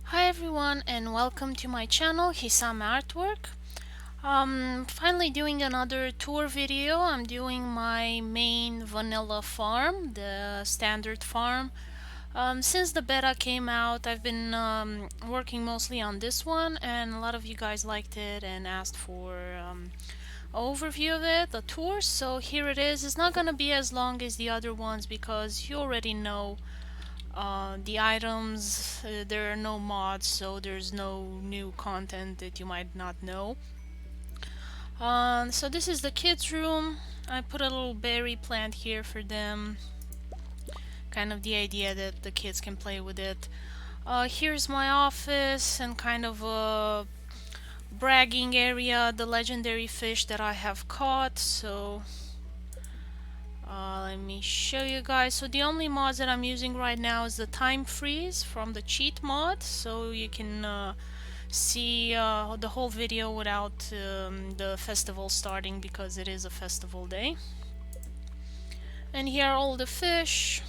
Hi everyone and welcome to my channel Hisame Artwork. Finally doing another tour video. I'm doing my main vanilla farm, the standard farm. Since the beta came out, I've been working mostly on this one, and a lot of you guys liked it and asked for an overview of it, a tour. So here it is. It's not gonna be as long as the other ones because you already know the items. There are no mods, so there's no new content that you might not know. So this is the kids' room. I put a little berry plant here for them. Kind of the idea that the kids can play with it. Here's my office and kind of a bragging area, the legendary fish that I have caught. So let me show you guys. So the only mods that I'm using right now is the time freeze from the cheat mod, so you can see the whole video without the festival starting because it is a festival day. And here are all the fish,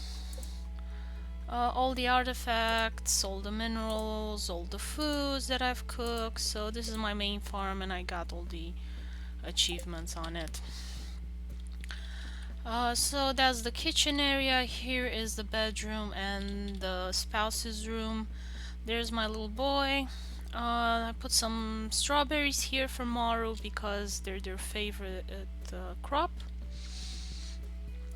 all the artifacts, all the minerals, all the foods that I've cooked. So this is my main farm and I got all the achievements on it. So that's the kitchen area. Here is the bedroom and the spouse's room. There's my little boy. I put some strawberries here for Maru because they're their favorite crop.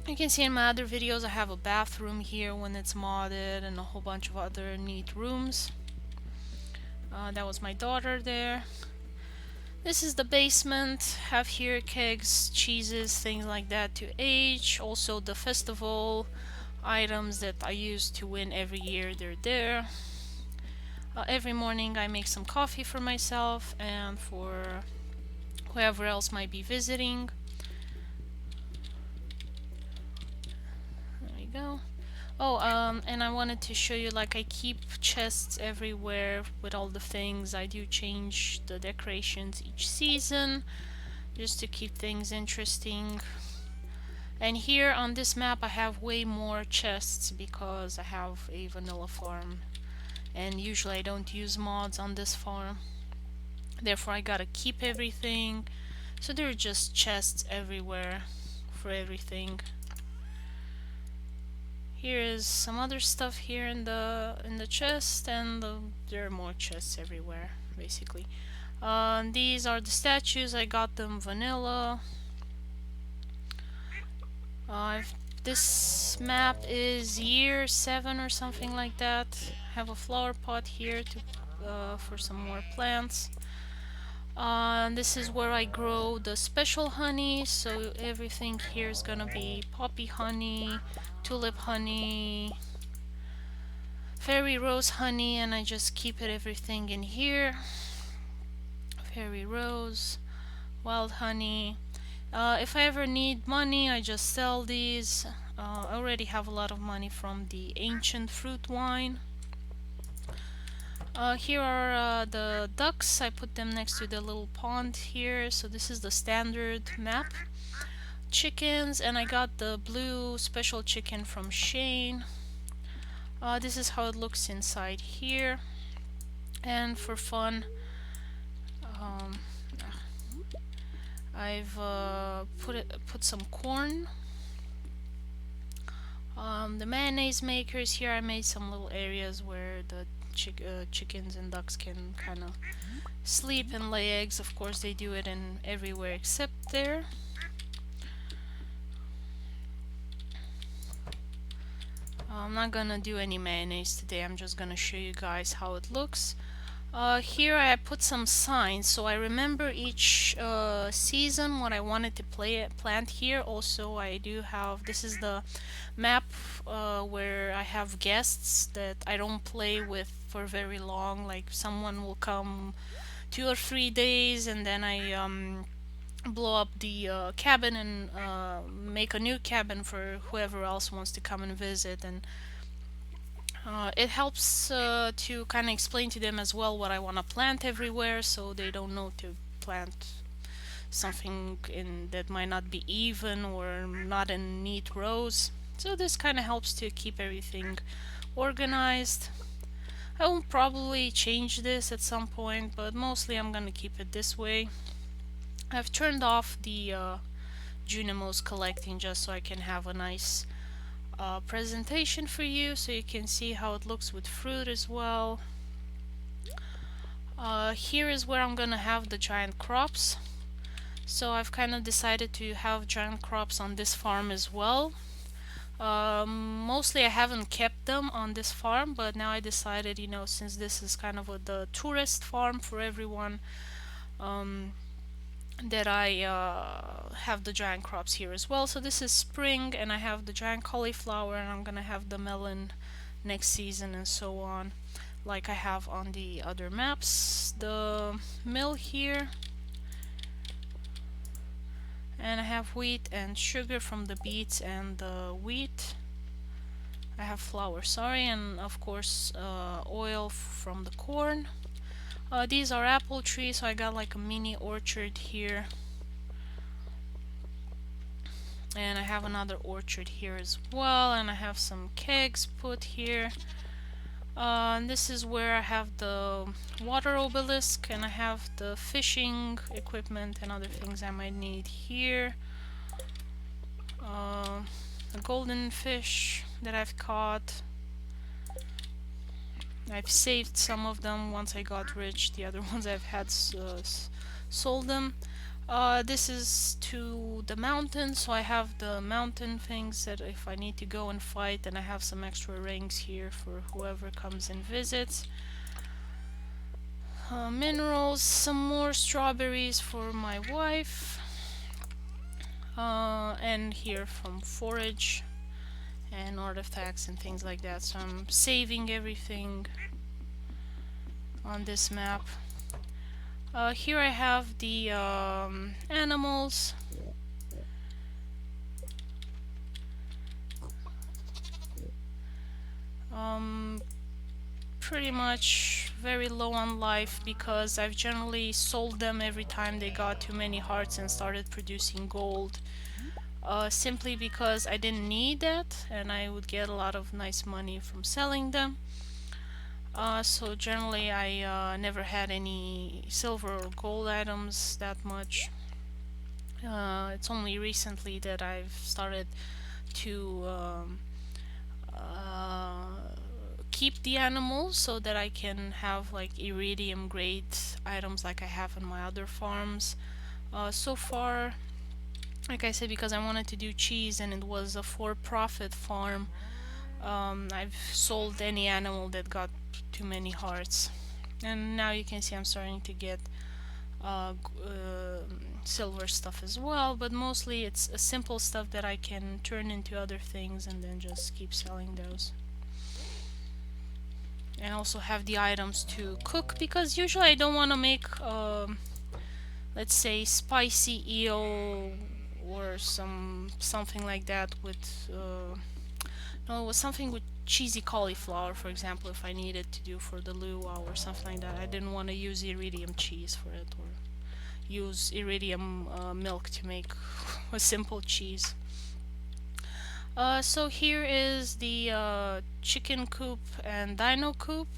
You can see in my other videos I have a bathroom here when it's modded and a whole bunch of other neat rooms. That was my daughter there. This is the basement. Have here kegs, cheeses, things like that to age. Also the festival items that I use to win every year, they're there. Every morning I make some coffee for myself and for whoever else might be visiting. There we go. Oh, and I wanted to show you, like, I keep chests everywhere with all the things. I do change the decorations each season just to keep things interesting. And here on this map I have way more chests because I have a vanilla farm and usually I don't use mods on this farm. Therefore I gotta keep everything. So there are just chests everywhere for everything. Here is some other stuff here in the chest, and there are more chests everywhere, basically. These are the statues. I got them vanilla. This map is year 7 or something like that. Have a flower pot here to for some more plants. This is where I grow the special honey, so everything here is gonna be poppy honey, tulip honey, fairy rose honey, and I just keep it everything in here. Fairy rose, wild honey. If I ever need money, I just sell these. I already have a lot of money from the ancient fruit wine. Here are the ducks. I put them next to the little pond here. So this is the standard map. Chickens, and I got the blue special chicken from Shane. This is how it looks inside here. And for fun, um, I've put some corn. The mayonnaise makers here, I made some little areas where the chickens and ducks can kind of sleep and lay eggs. Of course they do it in everywhere except there. I'm not gonna do any mayonnaise today, I'm just gonna show you guys how it looks. Here I put some signs so I remember each season what I wanted to plant here. Also I do have, this is the map where I have guests that I don't play with for very long, like someone will come 2 or 3 days and then I blow up the cabin and make a new cabin for whoever else wants to come and visit. And it helps to kind of explain to them as well what I want to plant everywhere, so they don't know to plant something that might not be even or not in neat rows. So this kind of helps to keep everything organized. I will probably change this at some point, but mostly I'm gonna keep it this way. I've turned off the Junimos collecting just so I can have a nice presentation for you, so you can see how it looks with fruit as well. Here is where I'm gonna have the giant crops. So I've kind of decided to have giant crops on this farm as well. Mostly I haven't kept them on this farm, but now I decided, you know, since this is kind of the tourist farm for everyone, um, that I have the giant crops here as well. So this is spring, and I have the giant cauliflower, and I'm gonna have the melon next season and so on, like I have on the other maps. The mill here, and I have wheat and sugar from the beets and the wheat. I have flour, sorry, and of course oil from the corn. These are apple trees, so I got like a mini orchard here. And I have another orchard here as well, and I have some kegs put here. And this is where I have the water obelisk, and I have the fishing equipment and other things I might need here. The golden fish that I've caught. I've saved some of them once I got rich. The other ones I've had sold them. This is to the mountain, so I have the mountain things that if I need to go and fight, and I have some extra rings here for whoever comes and visits. Minerals, some more strawberries for my wife. And here from forage and artifacts and things like that. So I'm saving everything on this map. Here I have the animals. Pretty much very low on life because I've generally sold them every time they got too many hearts and started producing gold. Simply because I didn't need that and I would get a lot of nice money from selling them. So generally I never had any silver or gold items that much. It's only recently that I've started to keep the animals so that I can have like iridium grade items like I have in my other farms. So far, like I said, because I wanted to do cheese and it was a for-profit farm, I've sold any animal that got too many hearts. And now you can see I'm starting to get silver stuff as well, but mostly it's a simple stuff that I can turn into other things and then just keep selling those. And also have the items to cook because usually I don't want to make let's say spicy eel or something like that with no, it was something with cheesy cauliflower, for example, if I needed to do for the luau or something like that. I didn't want to use iridium cheese for it or use iridium milk to make a simple cheese. So here is the chicken coop and dino coop.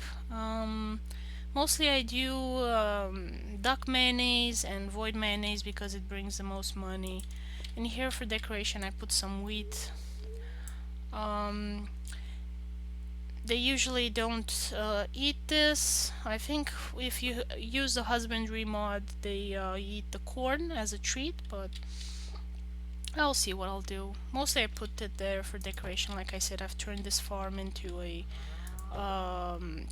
Mostly I do duck mayonnaise and void mayonnaise because it brings the most money. And here for decoration I put some wheat. They usually don't eat this. I think if you use the husbandry mod they eat the corn as a treat, but I'll see what I'll do. Mostly I put it there for decoration. Like I said, I've turned this farm into a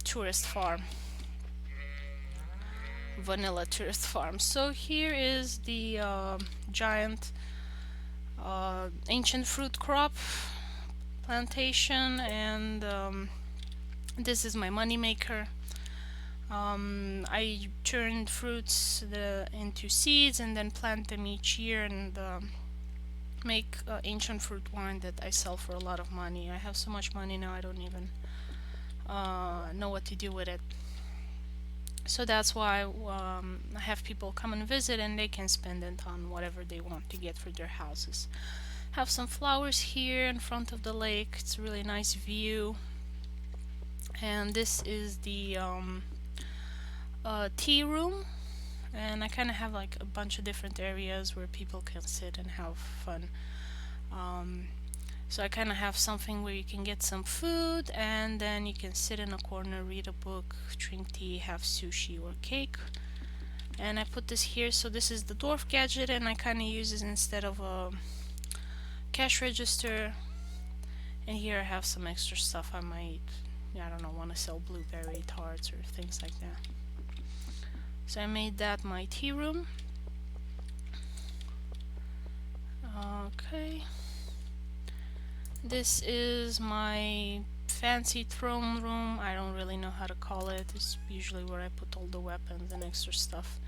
tourist farm. Vanilla tourist farm. So here is the giant ancient fruit crop plantation, and this is my money maker. I turned fruits into seeds and then plant them each year and make ancient fruit wine that I sell for a lot of money. I have so much money now I don't even know what to do with it. So that's why I have people come and visit and they can spend it on whatever they want to get for their houses. Have some flowers here in front of the lake. It's a really nice view. And this is the tea room, and I kind of have like a bunch of different areas where people can sit and have fun. Um, so I kind of have something where you can get some food, and then you can sit in a corner, read a book, drink tea, have sushi or cake. And I put this here, so this is the dwarf gadget, and I kind of use it instead of a cash register. And here I have some extra stuff. I might, I don't know, want to sell blueberry tarts or things like that. So I made that my tea room. Okay. This is my fancy throne room. I don't really know how to call it. It's usually where I put all the weapons and extra stuff.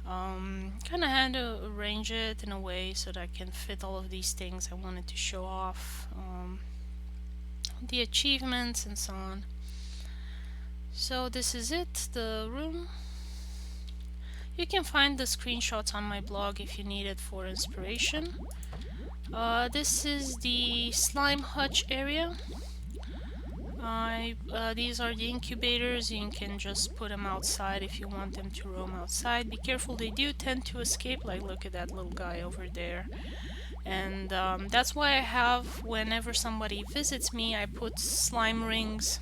Kind of had to arrange it in a way so that I can fit all of these things I wanted to show off. The achievements and so on. So this is it, the room. You can find the screenshots on my blog if you need it for inspiration. This is the slime hutch area. These are the incubators. You can just put them outside if you want them to roam outside. Be careful, they do tend to escape. Like, look at that little guy over there. And that's why I have, whenever somebody visits me, I put slime rings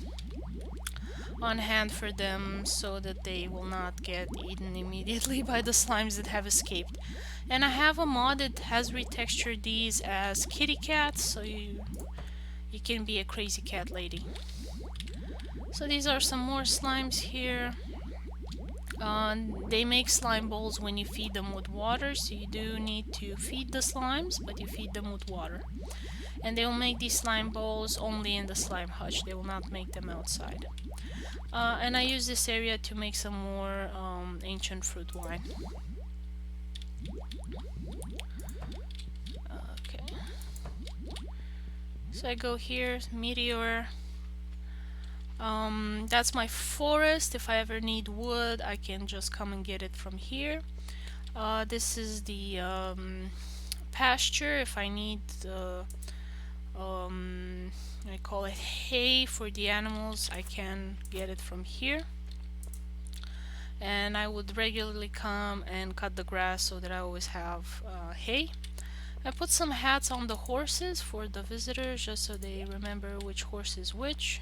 on hand for them so that they will not get eaten immediately by the slimes that have escaped. And I have a mod that has retextured these as kitty cats, so you can be a crazy cat lady. So these are some more slimes here. They make slime balls when you feed them with water, so you do need to feed the slimes, but you feed them with water. And they will make these slime balls only in the slime hutch. They will not make them outside. And I use this area to make some more ancient fruit wine. Okay. So I go here, meteor. That's my forest. If I ever need wood, I can just come and get it from here. This is the pasture. If I need I call it hay for the animals, I can get it from here. And I would regularly come and cut the grass so that I always have hay. I put some hats on the horses for the visitors just so they remember which horse is which.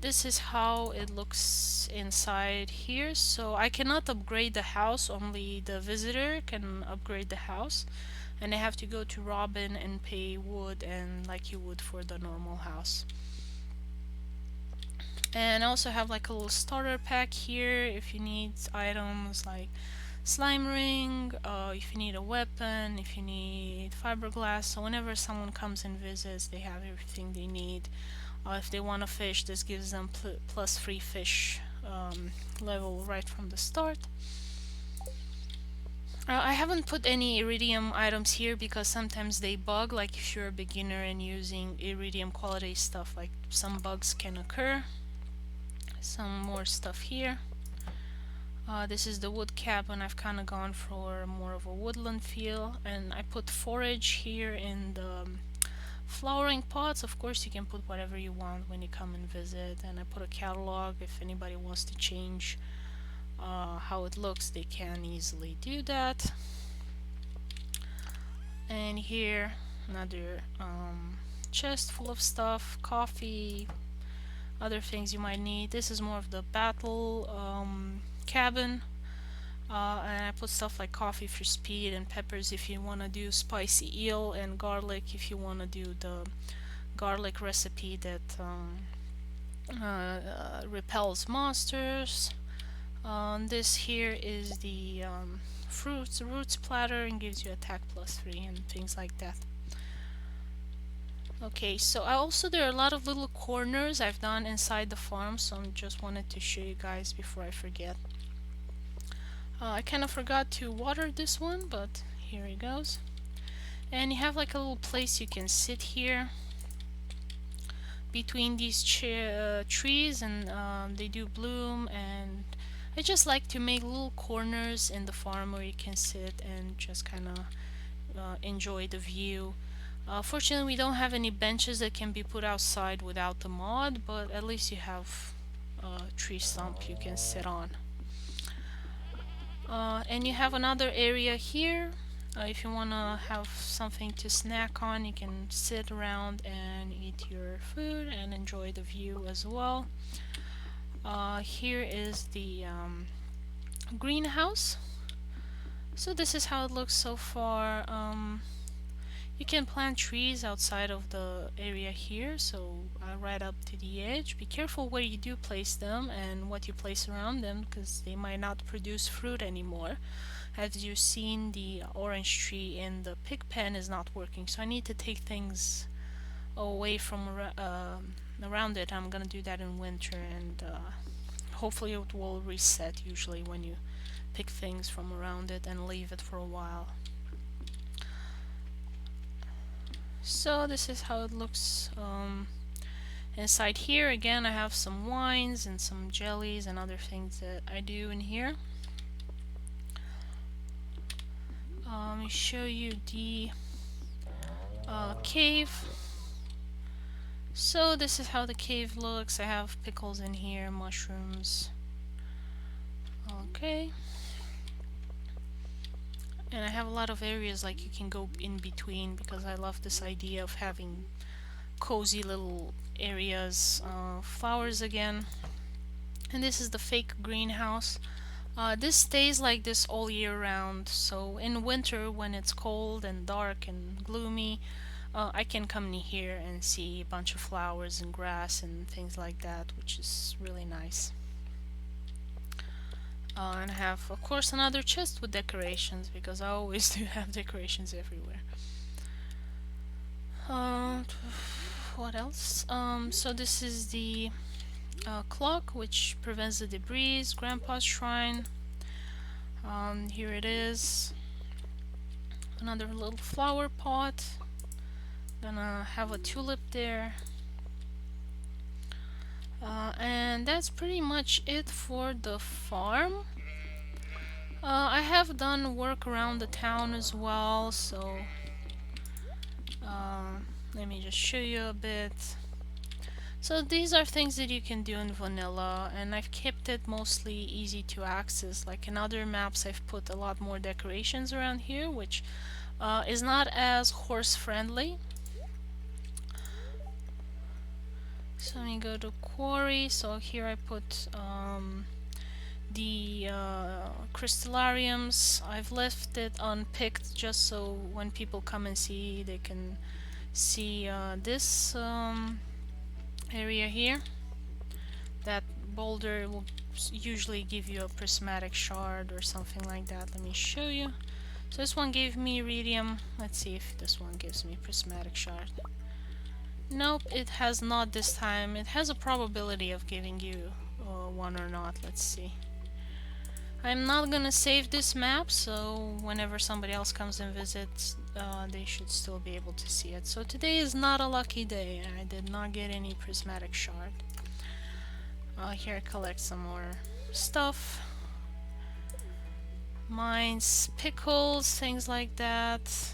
This is how it looks inside here. So I cannot upgrade the house, only the visitor can upgrade the house. And I have to go to Robin and pay wood, and like you would for the normal house. And I also have like a little starter pack here if you need items like slime ring, if you need a weapon, if you need fiberglass. So whenever someone comes and visits, they have everything they need. If they want to fish, this gives them plus 3 fish level right from the start. I haven't put any iridium items here because sometimes they bug, like if you're a beginner and using iridium quality stuff, like some bugs can occur. Some more stuff here. This is the wood cabin. I've kind of gone for more of a woodland feel, and I put forage here in the flowering pots. Of course you can put whatever you want when you come and visit, and I put a catalog if anybody wants to change how it looks, they can easily do that. And here another chest full of stuff, coffee, other things you might need. This is more of the battle cabin, and I put stuff like coffee for speed and peppers if you want to do spicy eel, and garlic if you want to do the garlic recipe that repels monsters. This here is the roots platter, and gives you attack plus 3 and things like that. Okay, so there are a lot of little corners I've done inside the farm, so I just wanted to show you guys before I forget. I kind of forgot to water this one, but here it goes. And you have like a little place you can sit here between these trees, and they do bloom, and I just like to make little corners in the farm where you can sit and just kind of enjoy the view. Fortunately, we don't have any benches that can be put outside without the mod, but at least you have a tree stump you can sit on. And you have another area here. If you want to have something to snack on, you can sit around and eat your food and enjoy the view as well. Here is the greenhouse. So this is how it looks so far. You can plant trees outside of the area here, so right up to the edge. Be careful where you do place them and what you place around them, because they might not produce fruit anymore. As you've seen, the orange tree in the pig pen is not working, so I need to take things away from around it. I'm gonna do that in winter, and hopefully it will reset usually when you pick things from around it and leave it for a while. So this is how it looks inside here. Again, I have some wines and some jellies and other things that I do in here. Let me show you the cave. So this is how the cave looks. I have pickles in here, mushrooms. Okay. And I have a lot of areas like you can go in between, because I love this idea of having cozy little areas. Flowers again. And this is the fake greenhouse. This stays like this all year round, so in winter when it's cold and dark and gloomy, I can come in here and see a bunch of flowers and grass and things like that, which is really nice. And I have, of course, another chest with decorations, because I always do have decorations everywhere. What else? So this is the clock, which prevents the debris. Grandpa's shrine. Here it is. Another little flower pot. Gonna have a tulip there. And that's pretty much it for the farm. I have done work around the town as well, so let me just show you a bit. So these are things that you can do in vanilla, and I've kept it mostly easy to access. Like in other maps, I've put a lot more decorations around here, which is not as horse friendly. So let me go to Quarry. So here I put the crystallariums. I've left it unpicked just so when people come and see, they can see this area here. That boulder will usually give you a prismatic shard or something like that. Let me show you. So this one gave me iridium. Let's see if this one gives me prismatic shard. Nope, it has not this time. It has a probability of giving you one or not. Let's see. I'm not gonna save this map, so whenever somebody else comes and visits, they should still be able to see it. So today is not a lucky day. I did not get any prismatic shard. Here I collect some more stuff. Mines, pickles, things like that.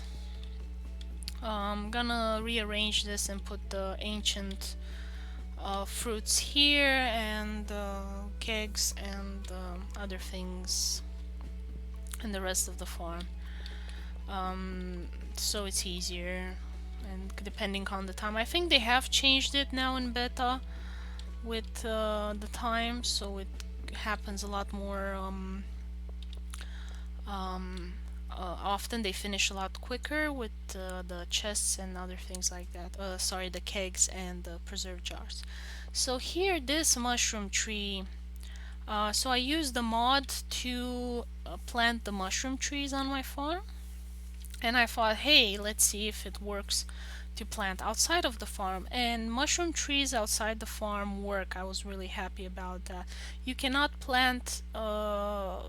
I'm gonna rearrange this and put the ancient fruits here, and kegs and other things in the rest of the farm, so it's easier, and depending on the time. I think they have changed it now in beta with the time, so it happens a lot more often. They finish a lot quicker with the chests and other things like that. Sorry, the kegs and the preserve jars. So here, this mushroom tree. So I used the mod to plant the mushroom trees on my farm. And I thought, hey, let's see if it works to plant outside of the farm. And mushroom trees outside the farm work. I was really happy about that. You cannot plant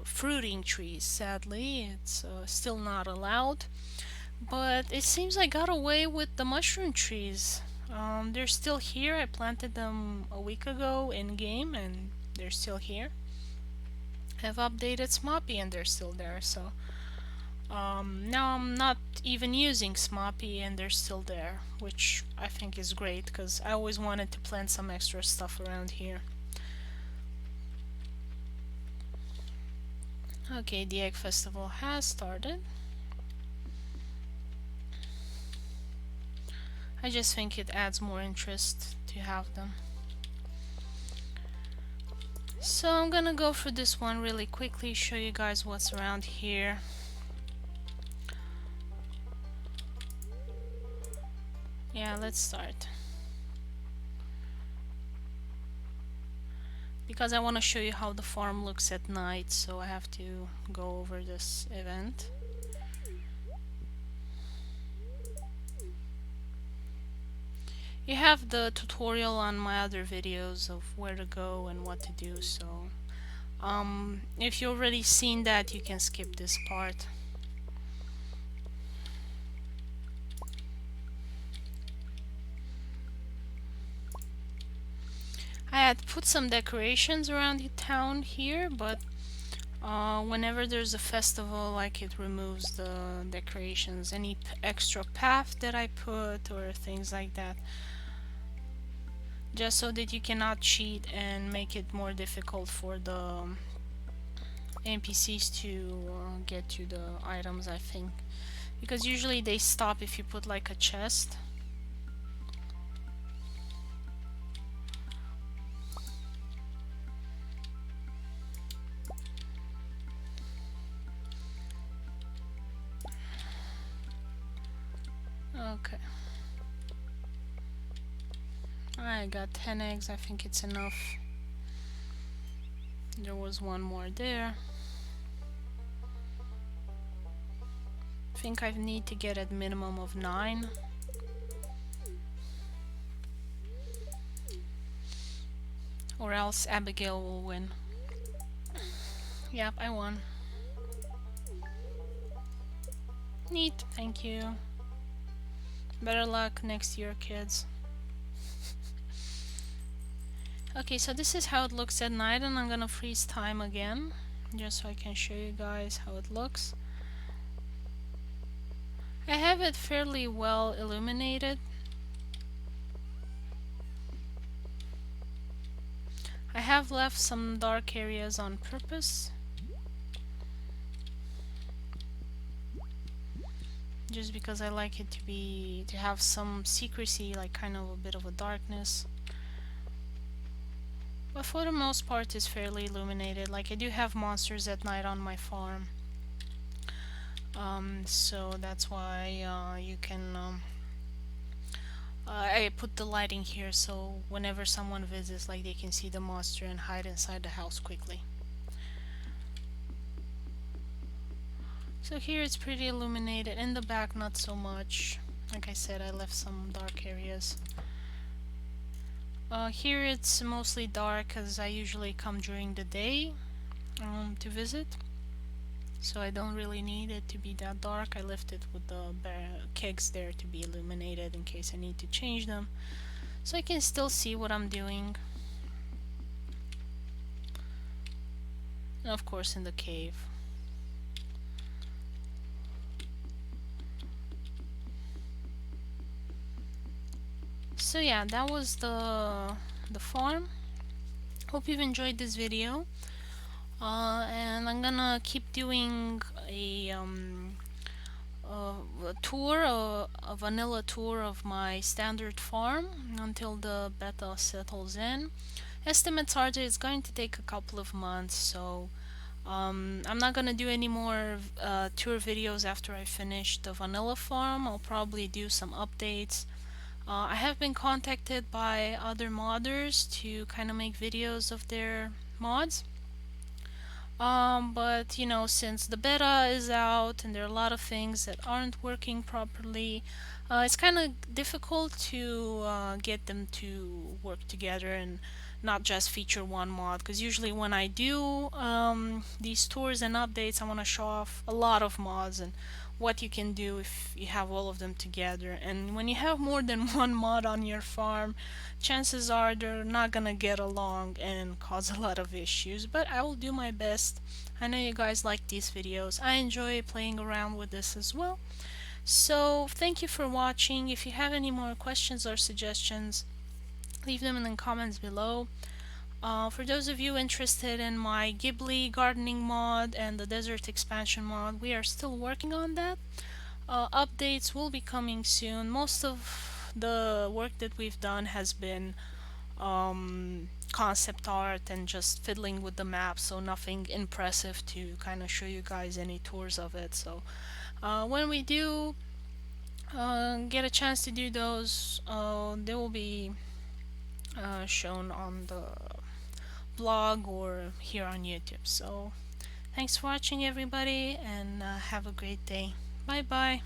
fruiting trees, sadly. It's still not allowed. But it seems I got away with the mushroom trees. They're still here. I planted them a week ago in game, and they're still here. I've updated Smoppy and they're still there, so Now I'm not even using Smoppy and they're still there, which I think is great because I always wanted to plant some extra stuff around here. Okay, the egg festival has started. I just think it adds more interest to have them. So I'm gonna go for this one really quickly, show you guys what's around here. Yeah, let's start. Because I want to show you how the farm looks at night, so I have to go over this event. You have the tutorial on my other videos of where to go and what to do, so if you've already seen that, you can skip this part. I had put some decorations around the town here, but whenever there's a festival, like, it removes the decorations, any extra path that I put or things like that, just so that you cannot cheat and make it more difficult for the NPCs to get to the items, I think, because usually they stop if you put like a chest. Okay. I got 10 eggs, I think it's enough. There was one more there. I think I need to get a minimum of 9. Or else Abigail will win. Yep, I won. Neat, thank you. Better luck next year, kids. Okay, so this is how it looks at night, and I'm gonna freeze time again, just so I can show you guys how it looks. I have it fairly well illuminated. I have left some dark areas on purpose, just because I like it to have some secrecy, like kind of a bit of a darkness. But for the most part it's fairly illuminated. Like, I do have monsters at night on my farm. So that's why you can I put the lighting here so whenever someone visits, like, they can see the monster and hide inside the house quickly. So here it's pretty illuminated. In the back, not so much. Like I said, I left some dark areas. Here it's mostly dark because I usually come during the day to visit. So I don't really need it to be that dark. I left it with the kegs there to be illuminated in case I need to change them, so I can still see what I'm doing. And of course in the cave. So yeah, that was the farm. Hope you've enjoyed this video. And I'm gonna keep doing a tour, a vanilla tour of my standard farm until the beta settles in. Estimates are that it's going to take a couple of months, so I'm not gonna do any more tour videos after I finish the vanilla farm. I'll probably do some updates. I have been contacted by other modders to kind of make videos of their mods. But you know, since the beta is out and there are a lot of things that aren't working properly, it's kind of difficult to get them to work together and not just feature one mod. Because usually when I do these tours and updates, I want to show off a lot of mods, and what you can do if you have all of them together. And when you have more than one mod on your farm, chances are they're not gonna get along and cause a lot of issues, but I will do my best. I know you guys like these videos. I enjoy playing around with this as well. So thank you for watching. If you have any more questions or suggestions, leave them in the comments below. For those of you interested in my Ghibli gardening mod and the desert expansion mod, we are still working on that. Updates will be coming soon. Most of the work that we've done has been concept art and just fiddling with the map, so nothing impressive to kind of show you guys any tours of it. So when we do get a chance to do those, they will be shown on the blog or here on YouTube. So thanks for watching everybody, and have a great day. Bye bye.